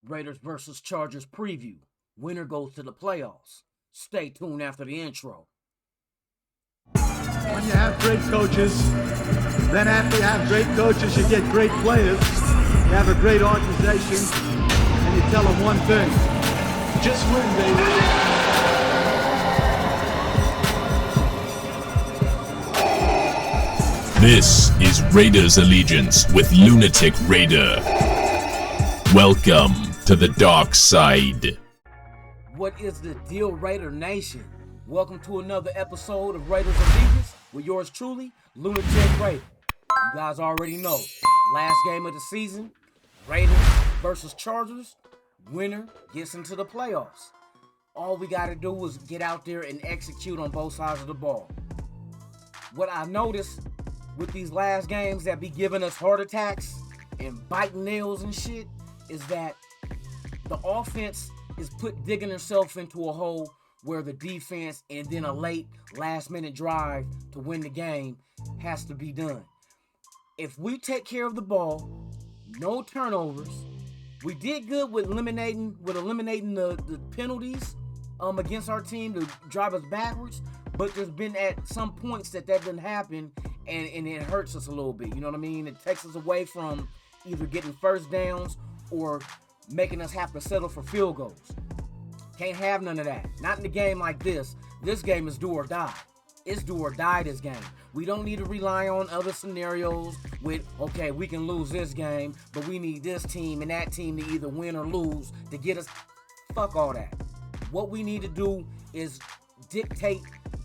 Raiders versus Chargers preview. Winner goes to the playoffs. Stay tuned after the intro. When you have great coaches, then after you have great coaches, you get great players. You have a great organization, and you tell them one thing: just win, baby. This is Raiders Allegiance with Lunatic Raider. Welcome to the dark side. What is the deal, Raider Nation? Welcome to another episode of Raiders Allegiance with yours truly, Lunatic Raider. You guys already know, last game of the season, Raiders versus Chargers. Winner gets into the playoffs. All we got to do is get out there and execute on both sides of the ball. What I noticed with these last games that be giving us heart attacks and biting nails and shit is that the offense is digging herself into a hole where the defense and then a late last minute drive to win the game has to be done. If we take care of the ball, no turnovers, we did good with eliminating the penalties against our team to drive us backwards, but there's been at some points that didn't happen, and it hurts us a little bit. You know what I mean? It takes us away from either getting first downs or making us have to settle for field goals. Can't have none of that. Not in a game like this. This game is do or die. It's do or die this game. We don't need to rely on other scenarios with, okay, we can lose this game, but we need this team and that team to either win or lose to get us. Fuck all that. What we need to do is dictate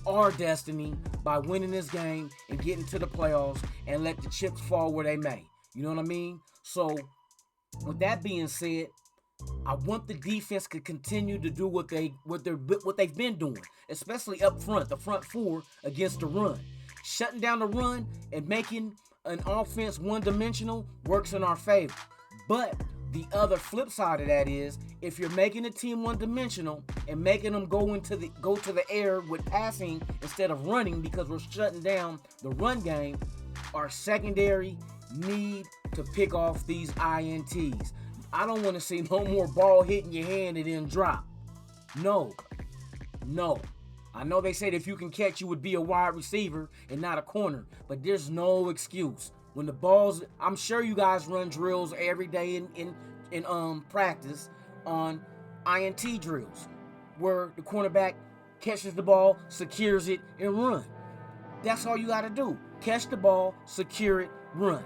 our destiny by winning this game and getting to the playoffs and let the chips fall where they may. You know what I mean? So, with that being said, I want the defense to continue to do what they've been doing, especially up front, the front four against the run. Shutting down the run and making an offense one-dimensional works in our favor. But the other flip side of that is, if you're making a team one-dimensional and making them go to the air with passing instead of running because we're shutting down the run game, our secondary need to pick off these INTs. I don't want to see no more ball hitting your hand and then drop. No. I know they said if you can catch, you would be a wide receiver and not a corner, but there's no excuse. When the balls, I'm sure you guys run drills every day in practice on INT drills, where the cornerback catches the ball, secures it, and run. That's all you got to do. Catch the ball, secure it, run.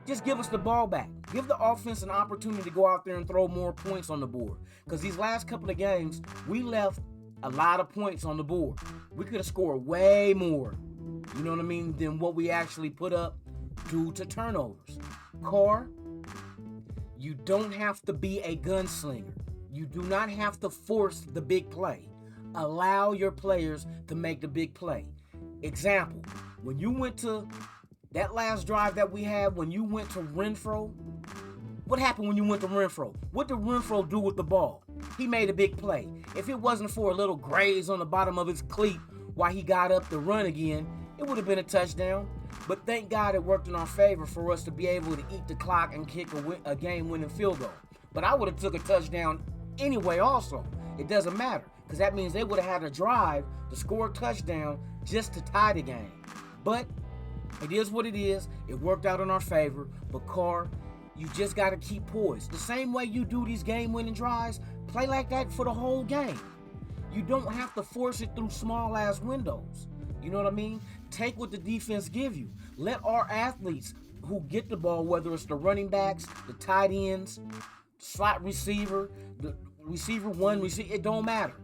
Just give us the ball back. Give the offense an opportunity to go out there and throw more points on the board. Because these last couple of games, we left a lot of points on the board. We could have scored way more, you know what I mean, than what we actually put up due to turnovers. Carr, you don't have to be a gunslinger. You do not have to force the big play. Allow your players to make the big play. Example, when you went to that last drive that we had, when you went to Renfro, what happened when you went to Renfro? What did Renfro do with the ball? He made a big play. If it wasn't for a little graze on the bottom of his cleat while he got up to run again, it would have been a touchdown. But thank God it worked in our favor for us to be able to eat the clock and kick a game-winning field goal. But I would have took a touchdown anyway also. It doesn't matter, because that means they would have had a drive to score a touchdown just to tie the game. But it is what it is. It worked out in our favor. But Carr, you just got to keep poised. The same way you do these game-winning drives, play like that for the whole game. You don't have to force it through small-ass windows. You know what I mean? Take what the defense give you. Let our athletes who get the ball, whether it's the running backs, the tight ends, slot receiver, the receiver one, receiver, it don't matter.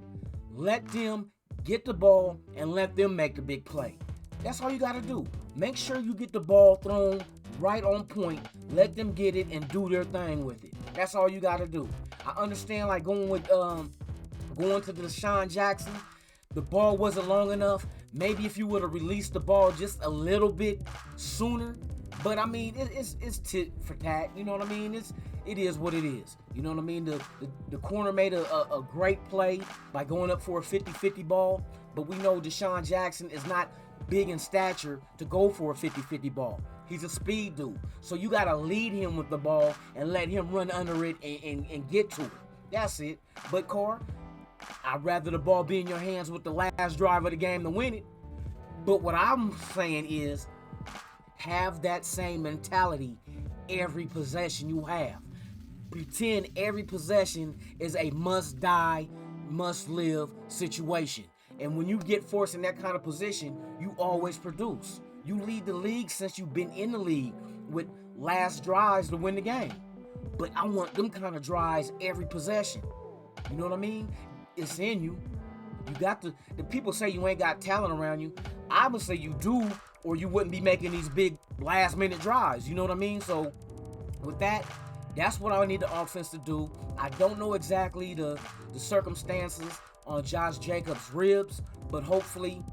Let them get the ball and let them make the big play. That's all you got to do. Make sure you get the ball thrown right on point. Let them get it and do their thing with it. That's all you got to do. I understand, like going to the Deshaun Jackson, the ball wasn't long enough. Maybe if you would have released the ball just a little bit sooner. But I mean, it's tit for tat. You know what I mean? It is what it is. You know what I mean? The corner made a great play by going up for a 50-50 ball. But we know Deshaun Jackson is not big in stature to go for a 50-50 ball. He's a speed dude. So you got to lead him with the ball and let him run under it and get to it. That's it. But, Car, I'd rather the ball be in your hands with the last drive of the game to win it. But what I'm saying is have that same mentality every possession you have. Pretend every possession is a must-die, must-live situation. And when you get forced in that kind of position, you always produce. You lead the league since you've been in the league with last drives to win the game. But I want them kind of drives every possession. You know what I mean? It's in you. You got to, the people say you ain't got talent around you. I would say you do, or you wouldn't be making these big last-minute drives. You know what I mean? So with that, that's what I need the offense to do. I don't know exactly the circumstances on Josh Jacobs' ribs, but hopefully,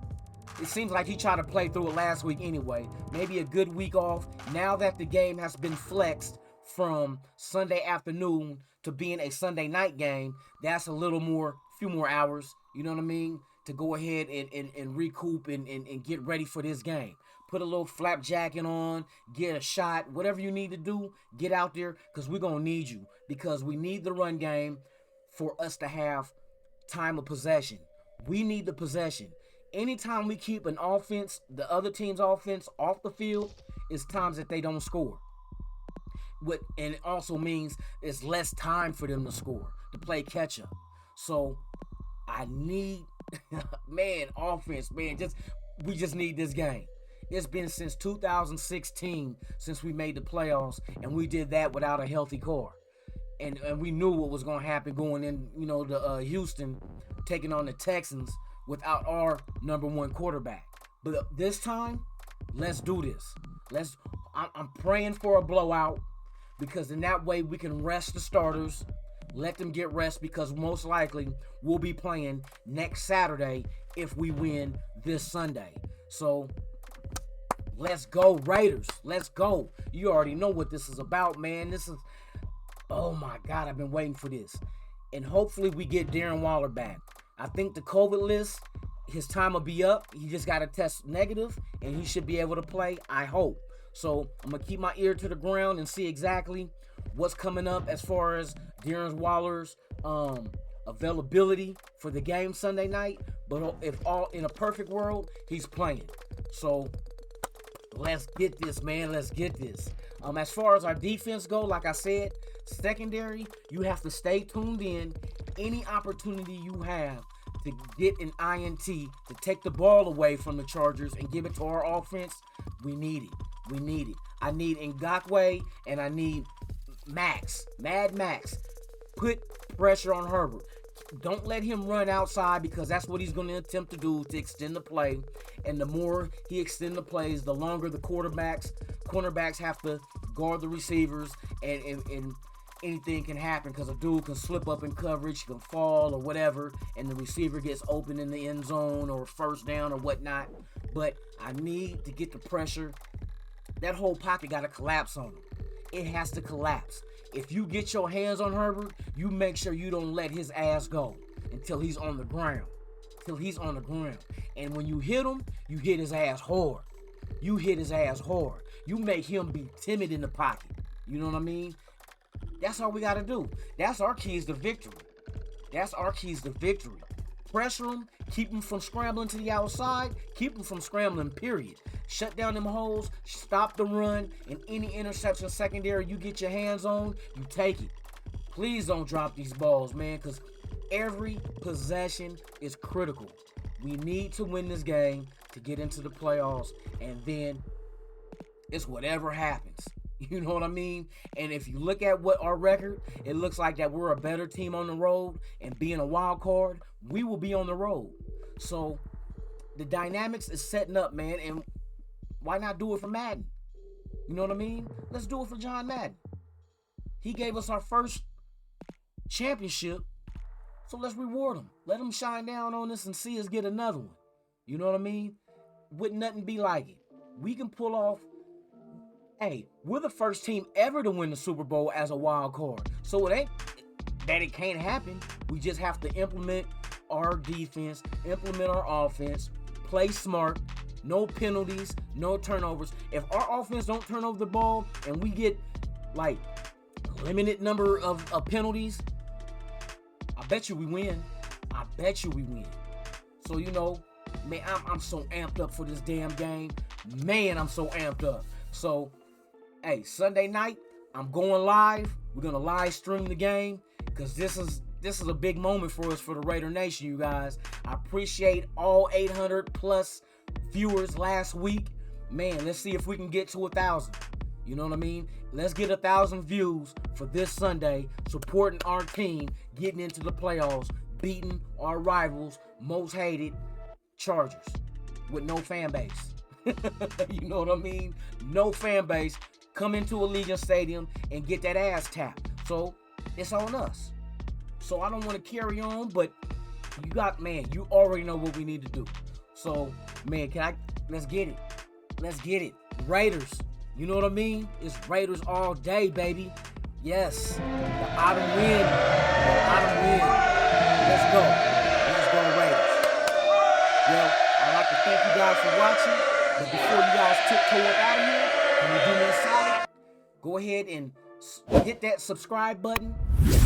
it seems like he tried to play through it last week anyway. Maybe a good week off. Now that the game has been flexed from Sunday afternoon to being a Sunday night game, that's a few more hours, you know what I mean, to go ahead and recoup and get ready for this game. Put a little flap jacket on, get a shot, whatever you need to do, get out there, because we're going to need you, because we need the run game for us to have time of possession. We need the possession. Anytime we keep an offense, the other team's offense, off the field, it's times that they don't score. And it also means it's less time for them to score, to play catch up. So I need, offense, man. We just need this game. It's been since 2016 since we made the playoffs, and we did that without a healthy core. And we knew what was going to happen going in, to Houston, taking on the Texans without our number one quarterback. But this time, let's do this. I'm praying for a blowout, because in that way we can rest the starters, let them get rest, because most likely we'll be playing next Saturday if we win this Sunday. So let's go, Raiders. Let's go. You already know what this is about, man. Oh my God, I've been waiting for this. And hopefully we get Darren Waller back. I think the COVID list, his time will be up. He just got to test negative, and he should be able to play, I hope. So I'm going to keep my ear to the ground and see exactly what's coming up as far as Darren Waller's availability for the game Sunday night. But if all in a perfect world, he's playing. So let's get this, man. Let's get this. As far as our defense go, like I said, secondary, you have to stay tuned in. Any opportunity you have to get an INT, to take the ball away from the Chargers and give it to our offense, we need it. We need it. I need Ngakoue and I need Mad Max. Put pressure on Herbert. Don't let him run outside, because that's what he's going to attempt to do, to extend the play. And the more he extends the plays, the longer the cornerbacks have to guard the receivers, and anything can happen, because a dude can slip up in coverage, can fall or whatever, and the receiver gets open in the end zone or first down or whatnot. But I need to get the pressure. That whole pocket got to collapse on him. It has to collapse. If you get your hands on Herbert, you make sure you don't let his ass go until he's on the ground. And when you hit him, you hit his ass hard. You make him be timid in the pocket. You know what I mean? That's all we got to do. That's our keys to victory. Pressure them, keep them from scrambling to the outside, keep them from scrambling, period. Shut down them holes, stop the run, and any interception secondary you get your hands on, you take it. Please don't drop these balls, man, because every possession is critical. We need to win this game to get into the playoffs, and then it's whatever happens. You know what I mean? And if you look at what our record, it looks like that we're a better team on the road, and being a wild card, we will be on the road. So the dynamics is setting up, man, and why not do it for Madden? You know what I mean? Let's do it for John Madden. He gave us our first championship, so let's reward him. Let him shine down on us and see us get another one. You know what I mean? Wouldn't nothing be like it. We can pull off. Hey, we're the first team ever to win the Super Bowl as a wild card. So it ain't that it can't happen. We just have to implement our defense, implement our offense, play smart, no penalties, no turnovers. If our offense don't turn over the ball and we get like limited number of penalties, I bet you we win. I bet you we win. So, you know, man, I'm so amped up for this damn game. Man, I'm so amped up. So, hey, Sunday night, I'm going live. We're going to live stream the game because this is a big moment for us, for the Raider Nation, you guys. I appreciate all 800 plus viewers last week. Man, let's see if we can get to 1,000. You know what I mean? Let's get 1,000 views for this Sunday, supporting our team, getting into the playoffs, beating our rivals, most hated Chargers with no fan base. You know what I mean? No fan base. Come into Allegiant Stadium and get that ass tapped. So it's on us. So I don't want to carry on, but you already know what we need to do. So, man, let's get it. Let's get it. Raiders. You know what I mean? It's Raiders all day, baby. Yes. The autumn win. Let's go. Let's go, Raiders. Well, I'd like to thank you guys for watching. But before you guys tiptoe up out of here, can you do me a solid? Go ahead and hit that subscribe button,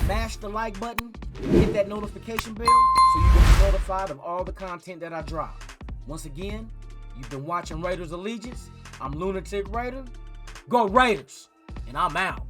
smash the like button, and hit that notification bell so you can be notified of all the content that I drop. Once again, you've been watching Raiders Allegiance. I'm Lunatic Raider. Go Raiders! And I'm out.